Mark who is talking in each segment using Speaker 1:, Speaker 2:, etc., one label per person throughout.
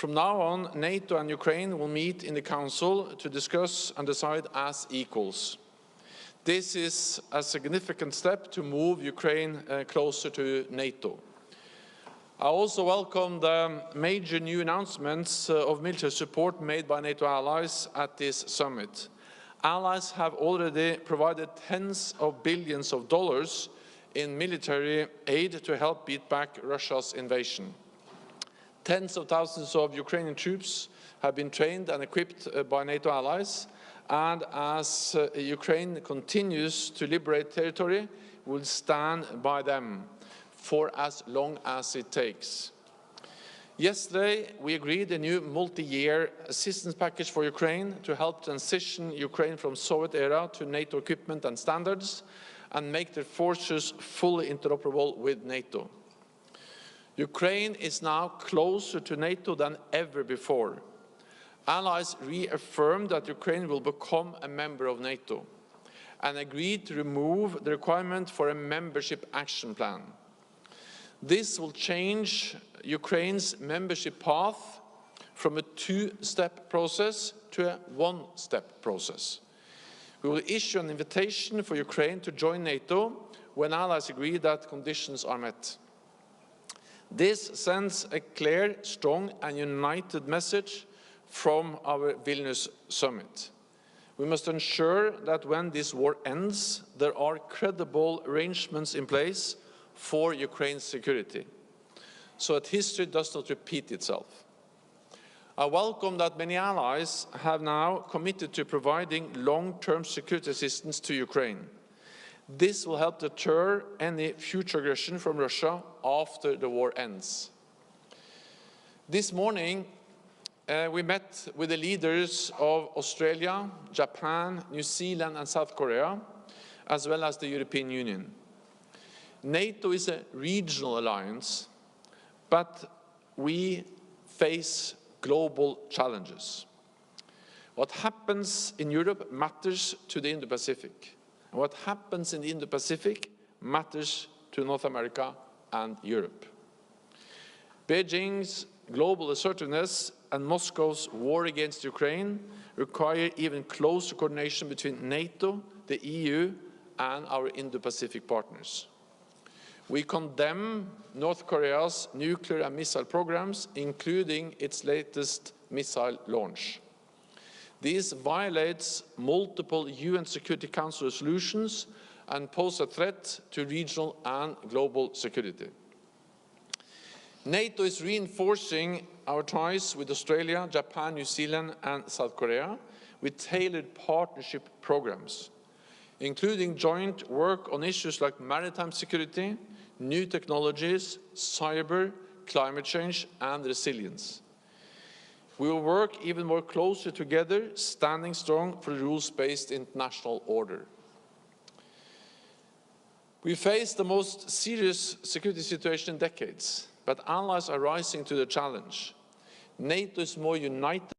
Speaker 1: From now on, NATO and Ukraine will meet in the Council to discuss and decide as equals. This is a significant step to move Ukraine closer to NATO. I also welcome the major new announcements of military support made by NATO allies at this summit. Allies have already provided tens of billions of dollars in military aid to help beat back Russia's invasion. Tens of thousands of Ukrainian troops have been trained and equipped by NATO allies, and as Ukraine continues to liberate territory, we will stand by them for as long as it takes. Yesterday, we agreed a new multi-year assistance package for Ukraine to help transition Ukraine from Soviet era to NATO equipment and standards and make their forces fully interoperable with NATO. Ukraine is now closer to NATO than ever before. Allies reaffirmed that Ukraine will become a member of NATO and agreed to remove the requirement for a membership action plan. This will change Ukraine's membership path from a two-step process to a one-step process. We will issue an invitation for Ukraine to join NATO when allies agree that conditions are met. This sends a clear, strong and united message from our Vilnius summit. We must ensure that when this war ends, there are credible arrangements in place for Ukraine's security, so that history does not repeat itself. I welcome that many allies have now committed to providing long-term security assistance to Ukraine. This will help deter any future aggression from Russia after the war ends. This morning, we met with the leaders of Australia, Japan, New Zealand and South Korea, as well as the European Union. NATO is a regional alliance, but we face global challenges. What happens in Europe matters to the Indo-Pacific. And what happens in the Indo-Pacific matters to North America and Europe. Beijing's global assertiveness and Moscow's war against Ukraine require even closer coordination between NATO, the EU, and our Indo-Pacific partners. We condemn North Korea's nuclear and missile programs, including its latest missile launch. This violates multiple UN Security Council resolutions and pose a threat to regional and global security. NATO is reinforcing our ties with Australia, Japan, New Zealand and South Korea with tailored partnership programs, including joint work on issues like maritime security, new technologies, cyber, climate change and resilience. We will work even more closely together, standing strong for the rules-based international order. We face the most serious security situation in decades, but allies are rising to the challenge. NATO is more united.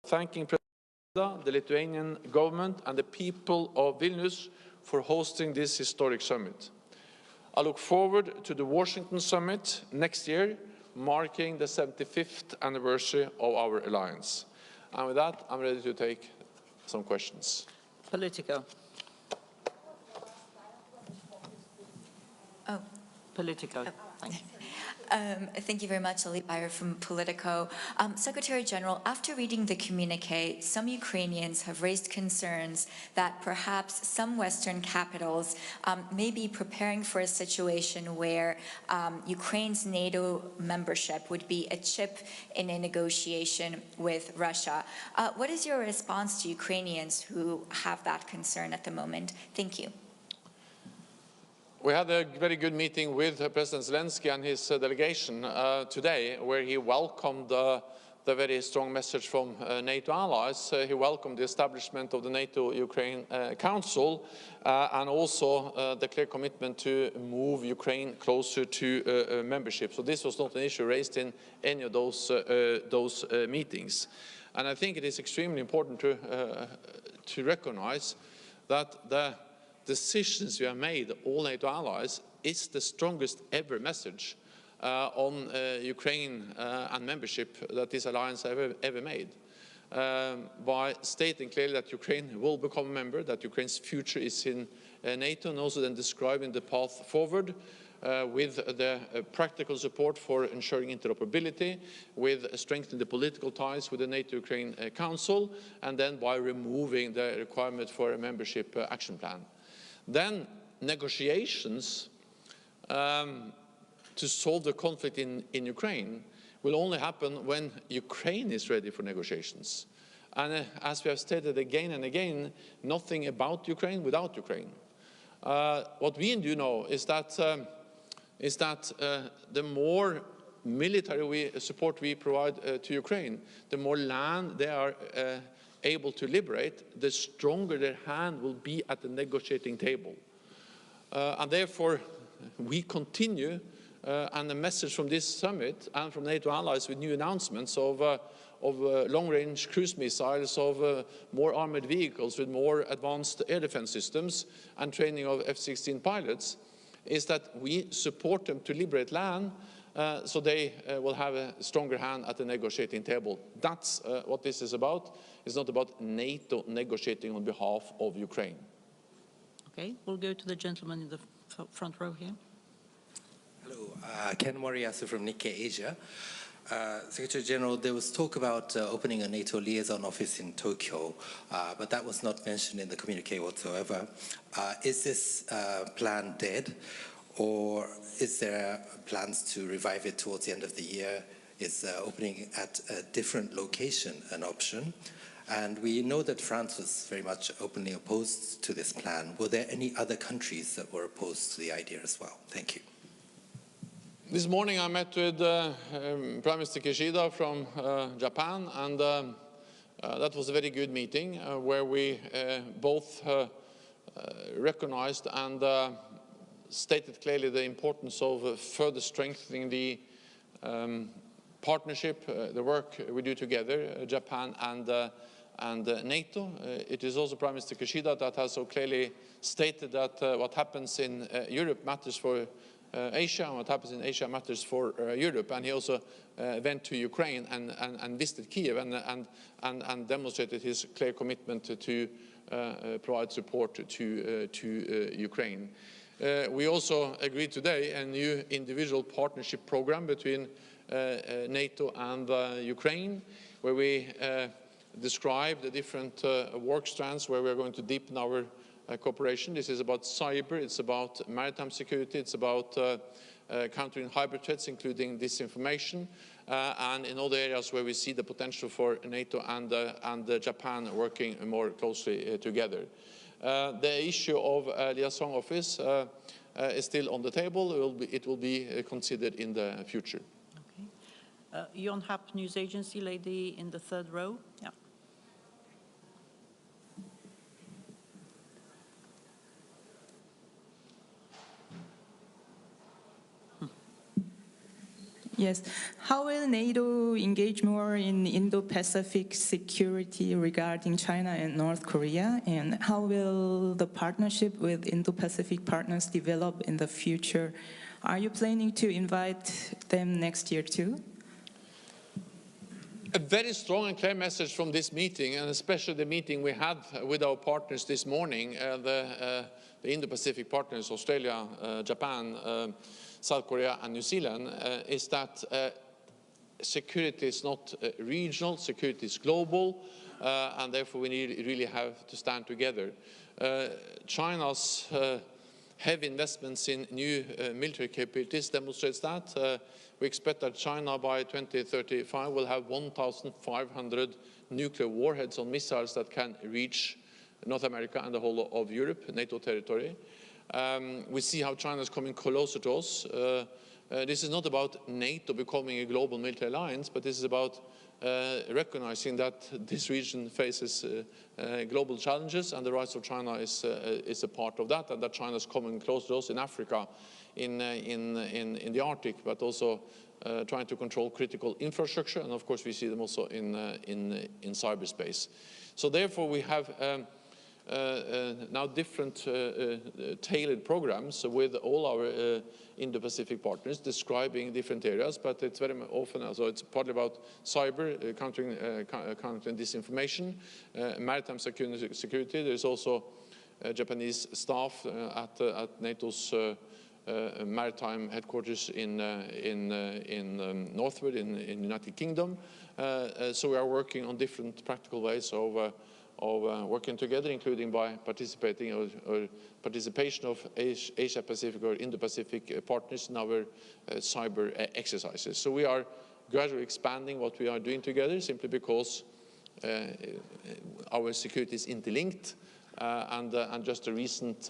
Speaker 1: Thanking President, the Lithuanian government and the people of Vilnius for hosting this historic summit. I look forward to the Washington summit next year, marking the 75th anniversary of our alliance. And with that, I'm ready to take some questions.
Speaker 2: Politico.
Speaker 3: Oh.
Speaker 2: Politico. Oh. Thank you.
Speaker 3: Thank you very much, Ali Bayer from Politico. Secretary General, after reading the communique, some Ukrainians have raised concerns that perhaps some Western capitals may be preparing for a situation where Ukraine's NATO membership would be a chip in a negotiation with Russia. What is your response to Ukrainians who have that concern at the moment? Thank you.
Speaker 1: We had a very good meeting with President Zelensky and his delegation today, where he welcomed the very strong message from NATO allies. He welcomed the establishment of the NATO-Ukraine Council and also the clear commitment to move Ukraine closer to membership. So this was not an issue raised in any of those meetings. And I think it is extremely important to recognize that the decisions we have made, all NATO allies, is the strongest ever message on Ukraine and membership that this alliance ever made. By stating clearly that Ukraine will become a member, that Ukraine's future is in NATO, and also then describing the path forward with the practical support for ensuring interoperability, with strengthening the political ties with the NATO-Ukraine Council, and then by removing the requirement for a membership action plan. Then negotiations to solve the conflict in Ukraine will only happen when Ukraine is ready for negotiations. And as we have stated again and again, nothing about Ukraine without Ukraine. What we do know is that the more military support we provide to Ukraine, the more land they are able to liberate, the stronger their hand will be at the negotiating table. And therefore, we continue, and the message from this summit and from NATO allies with new announcements of long-range cruise missiles, of more armored vehicles with more advanced air defense systems and training of F-16 pilots, is that we support them to liberate land so they will have a stronger hand at the negotiating table. That's what this is about. It's not about NATO negotiating on behalf of Ukraine.
Speaker 2: Okay, we'll go to the gentleman in the front row here.
Speaker 4: Hello, Ken Moriyasu from Nikkei Asia. Secretary General, there was talk about opening a NATO liaison office in Tokyo, but that was not mentioned in the communique whatsoever. Is this plan dead, or is there plans to revive it towards the end of the year? Is opening at a different location an option? And we know that France was very much openly opposed to this plan. Were there any other countries that were opposed to the idea as well? Thank you.
Speaker 1: This morning I met with Prime Minister Kishida from Japan, and that was a very good meeting where we both recognized and stated clearly the importance of further strengthening the partnership, the work we do together, Japan and NATO. It is also Prime Minister Kishida that has so clearly stated that what happens in Europe matters for Asia, and what happens in Asia matters for Europe. And he also went to Ukraine and visited Kiev and demonstrated his clear commitment to provide support to Ukraine. We also agreed today a new individual partnership program between NATO and Ukraine, where we describe the different work strands where we are going to deepen our cooperation. This is about cyber, it's about maritime security, it's about countering hybrid threats, including disinformation, and in other areas where we see the potential for NATO and Japan working more closely together. The issue of liaison office is still on the table. It will be considered in the future.
Speaker 2: Okay. Yonhap News Agency, lady in the third row. Yeah.
Speaker 5: Yes. How will NATO engage more in Indo-Pacific security regarding China and North Korea? And how will the partnership with Indo-Pacific partners develop in the future? Are you planning to invite them next year too?
Speaker 1: A very strong and clear message from this meeting, and especially the meeting we had with our partners this morning, the Indo-Pacific partners, Australia, Japan, South Korea and New Zealand, is that security is not regional, security is global, and therefore we really have to stand together. China's heavy investments in new military capabilities demonstrates that. We expect that China by 2035 will have 1,500 nuclear warheads on missiles that can reach North America and the whole of Europe, NATO territory. We see how China is coming closer to us. This is not about NATO becoming a global military alliance, but this is about recognizing that this region faces global challenges, and the rise of China is a part of that, and that China is coming close to us in Africa, in the Arctic, but also trying to control critical infrastructure, and of course we see them also in cyberspace. So therefore we have now different tailored programs with all our Indo-Pacific partners describing different areas, but it's very often also it's partly about cyber, countering disinformation, maritime security. There's also Japanese staff at NATO's maritime headquarters in northward in the United Kingdom. So we are working on different practical ways of working together, including by participating or participation of Asia-Pacific or Indo-Pacific partners in our cyber exercises. So we are gradually expanding what we are doing together, simply because our security is interlinked, and just a recent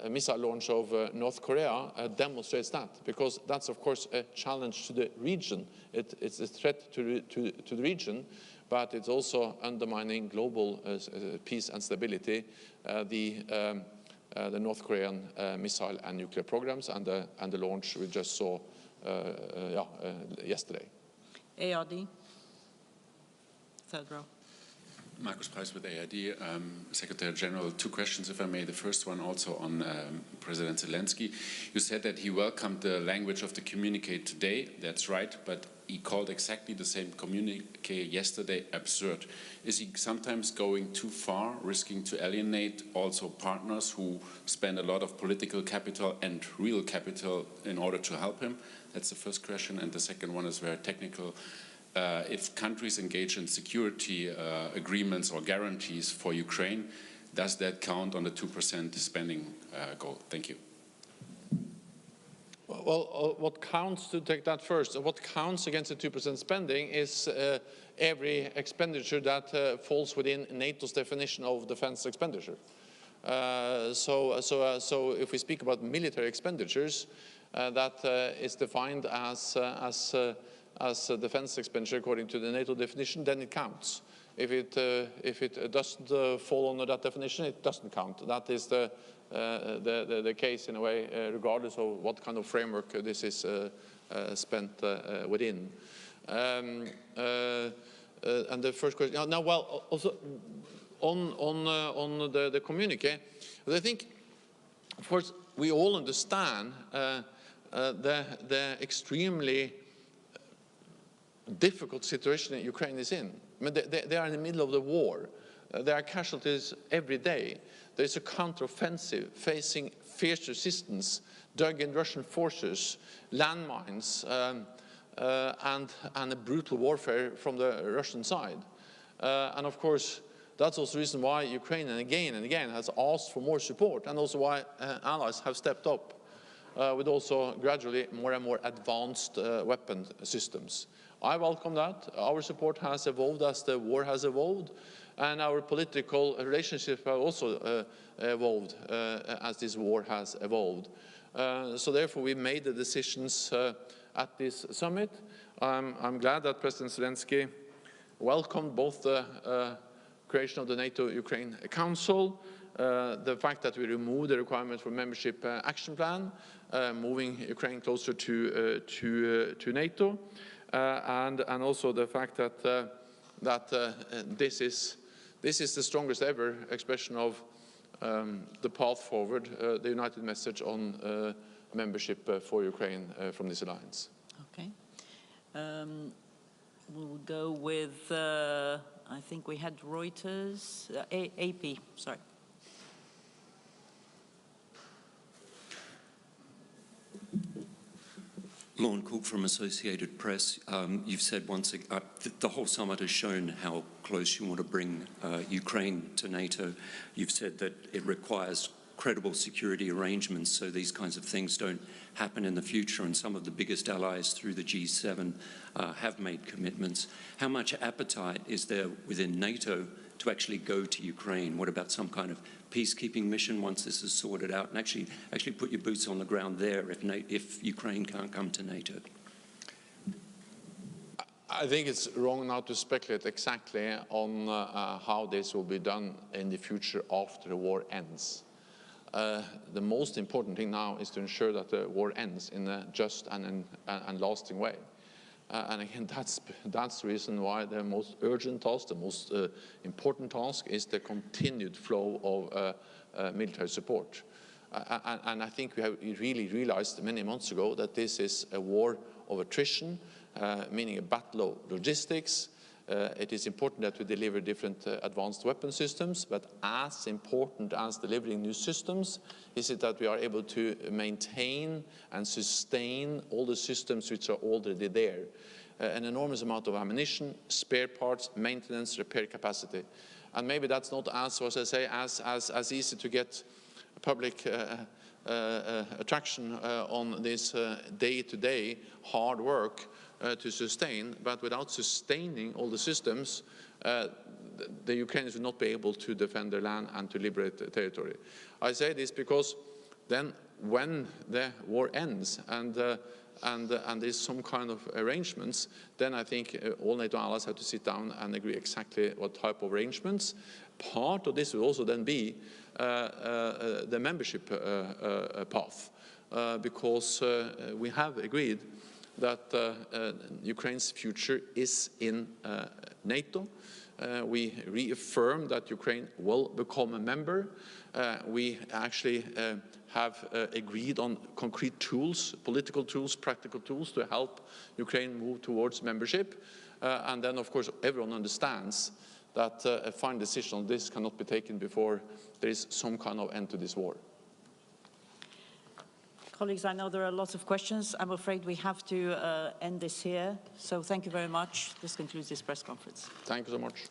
Speaker 1: missile launch of North Korea demonstrates that, because that's of course a challenge to the region. It's a threat to the region, but it's also undermining global peace and stability, the North Korean missile and nuclear programs and the launch we just saw yesterday.
Speaker 2: ARD, third row.
Speaker 6: Markus Preis with ARD. Secretary General, two questions, if I may. The first one also on President Zelensky. You said that he welcomed the language of the communique today. That's right, but he called exactly the same communique yesterday absurd. Is he sometimes going too far, risking to alienate also partners who spend a lot of political capital and real capital in order to help him? That's the first question. And the second one is very technical. If countries engage in security agreements or guarantees for Ukraine, does that count on the 2% spending goal? Thank you.
Speaker 1: Well, what counts, to take that first, what counts against the 2% spending is every expenditure that falls within NATO's definition of defense expenditure. So if we speak about military expenditures, that is defined as defense expenditure according to the NATO definition, then it counts. If it doesn't fall under that definition, it doesn't count. That is the case in a way, regardless of what kind of framework this is spent within. And the first question. Now, well, also on the communique, I think, of course, we all understand the extremely difficult situation that Ukraine is in. I mean, they are in the middle of the war. There are casualties every day. There's a counteroffensive facing fierce resistance, dug in Russian forces, landmines, and a brutal warfare from the Russian side. And of course, that's also the reason why Ukraine and again has asked for more support, and also why allies have stepped up with also gradually more and more advanced weapon systems. I welcome that. Our support has evolved as the war has evolved, and our political relationships have also evolved as this war has evolved. So therefore we made the decisions at this summit. I'm glad that President Zelensky welcomed both the creation of the NATO-Ukraine Council, the fact that we removed the requirement for membership action plan, moving Ukraine closer to NATO, and also the fact that this is the strongest ever expression of the path forward, the united message on membership for Ukraine from this alliance.
Speaker 2: Okay. We'll go with, I think we had Reuters, AP, sorry.
Speaker 7: Lorne Cook from Associated Press. You've said once again, the whole summit has shown how close you want to bring Ukraine to NATO. You've said that it requires credible security arrangements so these kinds of things don't happen in the future, and some of the biggest allies through the G7 have made commitments. How much appetite is there within NATO to actually go to Ukraine? What about some kind of peacekeeping mission once this is sorted out, and actually put your boots on the ground there if Ukraine can't come to NATO?
Speaker 1: I think it's wrong now to speculate exactly on how this will be done in the future after the war ends. The most important thing now is to ensure that the war ends in a just and lasting way. And again, that's the reason why the most urgent task, the most important task, is the continued flow of military support. And I think we really realized many months ago that this is a war of attrition, meaning a battle of logistics. It is important that we deliver different advanced weapon systems, but as important as delivering new systems is it that we are able to maintain and sustain all the systems which are already there. An enormous amount of ammunition, spare parts, maintenance, repair capacity. And maybe that's not as, as I say, as easy to get public attraction on this day-to-day hard work to sustain, but without sustaining all the systems, the Ukrainians will not be able to defend their land and to liberate the territory. I say this because then when the war ends and there's some kind of arrangements, then I think all NATO allies have to sit down and agree exactly what type of arrangements. Part of this will also then be the membership path, because we have agreed that Ukraine's future is in NATO. We reaffirm that Ukraine will become a member. We actually have agreed on concrete tools, political tools, practical tools to help Ukraine move towards membership. And then, of course, everyone understands that a final decision on this cannot be taken before there is some kind of end to this war.
Speaker 2: Colleagues, I know there are lots of questions. I'm afraid we have to end this here. So thank you very much. This concludes this press conference.
Speaker 1: Thank you so much.